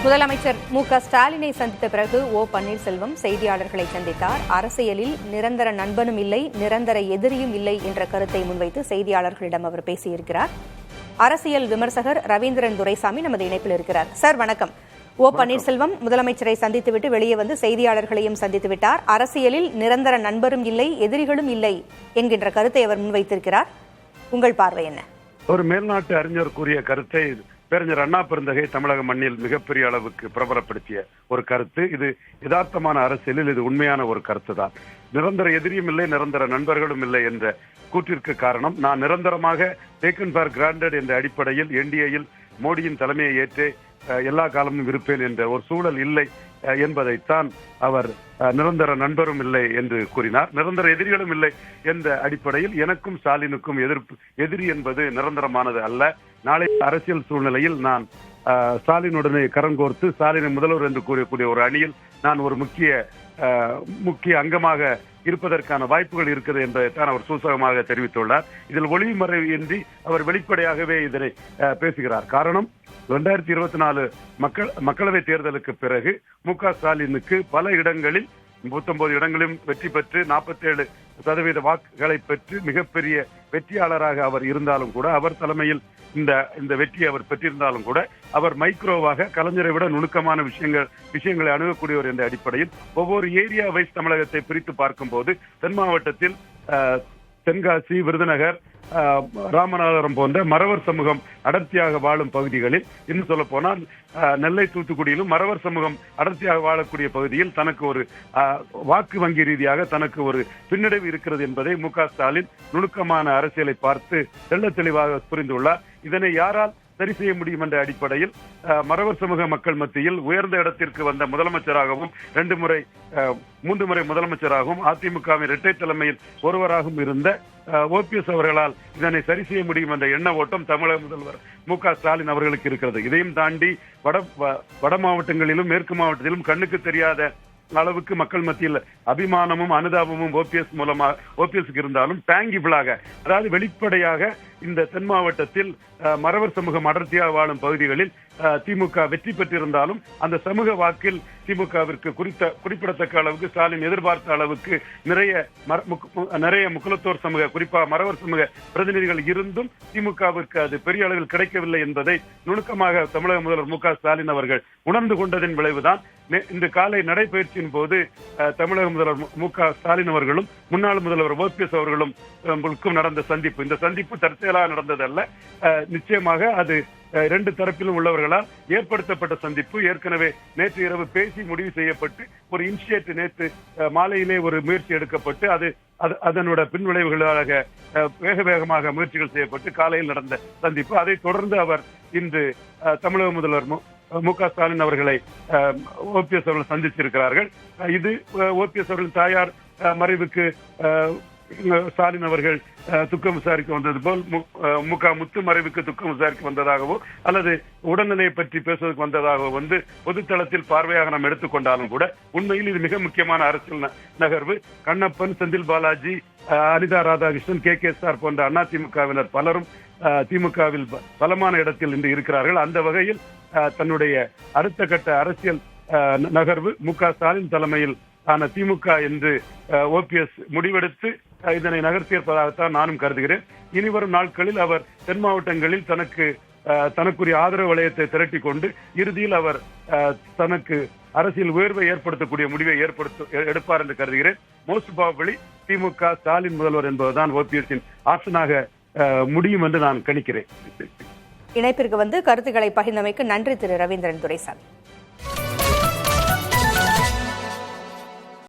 முதலமைச்சர் மு.க.ஸ்டாலினை சந்தித்த பிறகு ஓ பன்னீர்செல்வம் செய்தியாளர்களை சந்தித்தார். அரசியலில் நிரந்தர நண்பனும் இல்லை, நிரந்தர எதிரியும் இல்லை என்ற கருத்தை முன்வைத்து செய்தியாளர்களிடம் அவர் பேசியிருக்கிறார். அரசியல் விமர்சகர் ரவீந்திரன் துரைசாமி நமது இணைப்பில் இருக்கிறார். சார் வணக்கம். ஓ பன்னீர்செல்வம் முதலமைச்சரை சந்தித்துவிட்டு வெளியே வந்து செய்தியாளர்களையும் சந்தித்து விட்டார். அரசியலில் நிரந்தர நண்பரும் இல்லை, எதிரிகளும் இல்லை என்கின்ற கருத்தை அவர் முன்வைத்திருக்கிறார். உங்கள் பார்வை என்ன? ஒரு மேல்நாட்டு அறிஞர் கூறிய கருத்தை பேரறிஞர் அண்ணா பெருந்தகை தமிழக மண்ணில் மிகப்பெரிய அளவுக்கு பிரபலப்படுத்திய ஒரு கருத்து. இது யதார்த்தமான அரசியலில் இது உண்மையான ஒரு கருத்து தான். நிரந்தர எதிரியும் இல்லை, நிரந்தர நண்பர்களும் இல்லை என்ற கூற்றிற்கு காரணம், நான் நிரந்தரமாக டேக்கன் ஃபார் கிராண்டட் என்ற அடிப்படையில் என்டிஏயில் மோடியின் தலைமையை ஏற்று எல்லா காலமும் இருப்பேன் என்ற ஒரு சூழல் இல்லை என்பதைத்தான் அவர் நிரந்தர நண்பரும் இல்லை என்று கூறினார். நிரந்தர எதிரிகளும் இல்லை என்ற அடிப்படையில் எனக்கும் ஸ்டாலினுக்கும் எதிரி என்பது நிரந்தரமானது அல்ல. நாளை அரசியல் சூழ்நிலையில் நான் ஸ்டாலினுடனே கரங்கோர்த்து ஸ்டாலினை முதல்வர் என்று கூறக்கூடிய ஒரு அணியில் நான் ஒரு முக்கிய அங்கமாக இருப்பதற்கான வாய்ப்புகள் இருக்கிறது என்பதைத்தான் அவர் சூசகமாக தெரிவித்துள்ளார். இதில் ஒளிமறைவின்றி அவர் வெளிப்படையாகவே இதனை பேசுகிறார். காரணம், 2024 மக்களவை தேர்தலுக்கு பிறகு மு.க. ஸ்டாலினுக்கு பல இடங்களில் 39 இடங்களிலும் வெற்றி பெற்று 47% வாக்குகளை பெற்று மிகப்பெரிய வெற்றியாளராக அவர் இருந்தாலும் கூட, அவர் தலைமையில் இந்த வெற்றியை அவர் பெற்றிருந்தாலும் கூட, அவர் மைக்ரோவாக கலைஞரை விட நுணுக்கமான விஷயங்களை அணுகக்கூடியவர் என்ற அடிப்படையில் ஒவ்வொரு ஏரியா வைஸ் தமிழகத்தை பிரித்து பார்க்கும் போது தென் மாவட்டத்தில் தென்காசி, விருதுநகர், ராமநாதபுரம் போன்ற மறவர் சமூகம் அடர்த்தியாக வாழும் பகுதிகளில், இன்னும் சொல்ல போனால் நெல்லை, தூத்துக்குடியிலும் மறவர் சமூகம் அடர்த்தியாக வாழக்கூடிய பகுதியில் தனக்கு ஒரு வாக்கு வங்கி ரீதியாக தனக்கு ஒரு பின்னடைவு இருக்கிறது என்பதை மு.க. ஸ்டாலின் நுணுக்கமான அரசியலை பார்த்து தெள்ள தெளிவாக புரிந்துள்ளார். இதனை யாரால் சரி செய்ய முடியும் என்ற அடிப்படையில் மறவர் சமூக மக்கள் மத்தியில் உயர்ந்த இடத்திற்கு வந்த முதலமைச்சராகவும் 3 முறை முதலமைச்சராகவும் அதிமுகவின் இரட்டை தலைமையில் ஒருவராகவும் இருந்த ஓபிஎஸ் அவர்களால் இதனை சரி செய்ய முடியும் என்ற எண்ண ஓட்டம் தமிழக முதல்வர் மு.க. ஸ்டாலின் அவர்களுக்கு இருக்கிறது. இதையும் தாண்டி வட மாவட்டங்களிலும் மேற்கு மாவட்டத்திலும் கண்ணுக்கு தெரியாத அளவுக்கு மக்கள் மத்தியில் அபிமானமும் அனுதாபமும் ஓபிஎஸ்க்கு இருந்தாலும் டேங்கிபிளாக, அதாவது வெளிப்படையாக இந்த தென் மாவட்டத்தில் மறவர் சமூகம் அடர்த்தியாக வாழும் பகுதிகளில் திமுக வெற்றி பெற்றிருந்தாலும் அந்த சமூக வாக்கில் திமுகவிற்கு குறிப்பிடத்தக்க அளவுக்கு ஸ்டாலின் எதிர்பார்த்த அளவுக்கு நிறைய முக்குலத்தோர் சமூக, குறிப்பாக மறவர் சமூக பிரதிநிதிகள் இருந்தும் திமுகவிற்கு அது பெரிய அளவில் கிடைக்கவில்லை என்பதை நுணுக்கமாக தமிழக முதல்வர் மு.க. ஸ்டாலின் அவர்கள் உணர்ந்து கொண்டதின் விளைவுதான் இன்று காலை நடைபயிற்சியின் போது தமிழக முதல்வர் மு.க. ஸ்டாலின் அவர்களும் முன்னாள் முதல்வர் ஓபிஎஸ் அவர்களும் நடந்த சந்திப்பு. இந்த சந்திப்பு தற்செயலாக நடந்ததல்ல, நிச்சயமாக அது 2 தரப்பிலும் உள்ளவர்களால் ஏற்படுத்தப்பட்ட சந்திப்பு. ஏற்கனவே நேற்று இரவு பேசி முடிவு செய்யப்பட்டு ஒரு இனிஷியேட் நேற்று மாலையிலே ஒரு முயற்சி எடுக்கப்பட்டு அதனோட பின்விளைவுகளாக வேகமாக முயற்சிகள் செய்யப்பட்டு காலையில் நடந்த சந்திப்பு. அதை தொடர்ந்து அவர் இன்று தமிழக முதல்வர் மு.க. ஸ்டாலின் அவர்களை ஓபிஎஸ் அவர்கள் சந்தித்திருக்கிறார்கள். இது ஓபிஎஸ் அவர்களின் தாயார் மறைவுக்கு ஸ்டாலின் அவர்கள் துக்கம் விசாரிக்க வந்தது போல் மு.க. முத்து மறைவுக்கு துக்கம் விசாரிக்க வந்ததாகவோ அல்லது உடல்நிலையை பற்றி பேசுவதற்கு வந்ததாகவோ வந்து பொதுத்தளத்தில் பார்வையாக நாம் எடுத்துக்கொண்டாலும் கூட உண்மையில் இது மிக முக்கியமான அரசியல் நகர்வு. கண்ணப்பன், செந்தில் பாலாஜி, அனிதா ராதாகிருஷ்ணன், கே.கே.ஸ்டார் போன்ற அதிமுகவினர் பலரும் திமுகவில் பலமான இடத்தில் இன்று இருக்கிறார்கள். அந்த வகையில் தன்னுடைய அடுத்த கட்ட அரசியல் நகர்வு மு.க. ஸ்டாலின் தலைமையில் ஆன திமுக என்று ஓபிஎஸ் முடிவெடுத்து இதனை நகர்த்தியிருப்பதாகத்தான் நானும் கருதுகிறேன். இனிவரும் நாட்களில் அவர் தென் மாவட்டங்களில் தனக்குரிய ஆதரவு வளையத்தை திரட்டி கொண்டு இறுதியில் அவர் தனக்கு அரசியல் உயர்வை ஏற்படுத்தக்கூடிய முடிவை எடுப்பார் என்று கருதுகிறேன். மோஸ்ட் ப்ராபபிலி திமுக ஸ்டாலின் முதல்வர் என்பதுதான் ஓபிஎஸ்ஸின் ஆப்ஷனாக முடியும் என்று நான் கணிக்கிறேன். இணைப்பிற்கு வந்து கருத்துக்களை பகிர்ந்தமைக்கு நன்றி திரு ரவீந்திரன் துரைசாமி.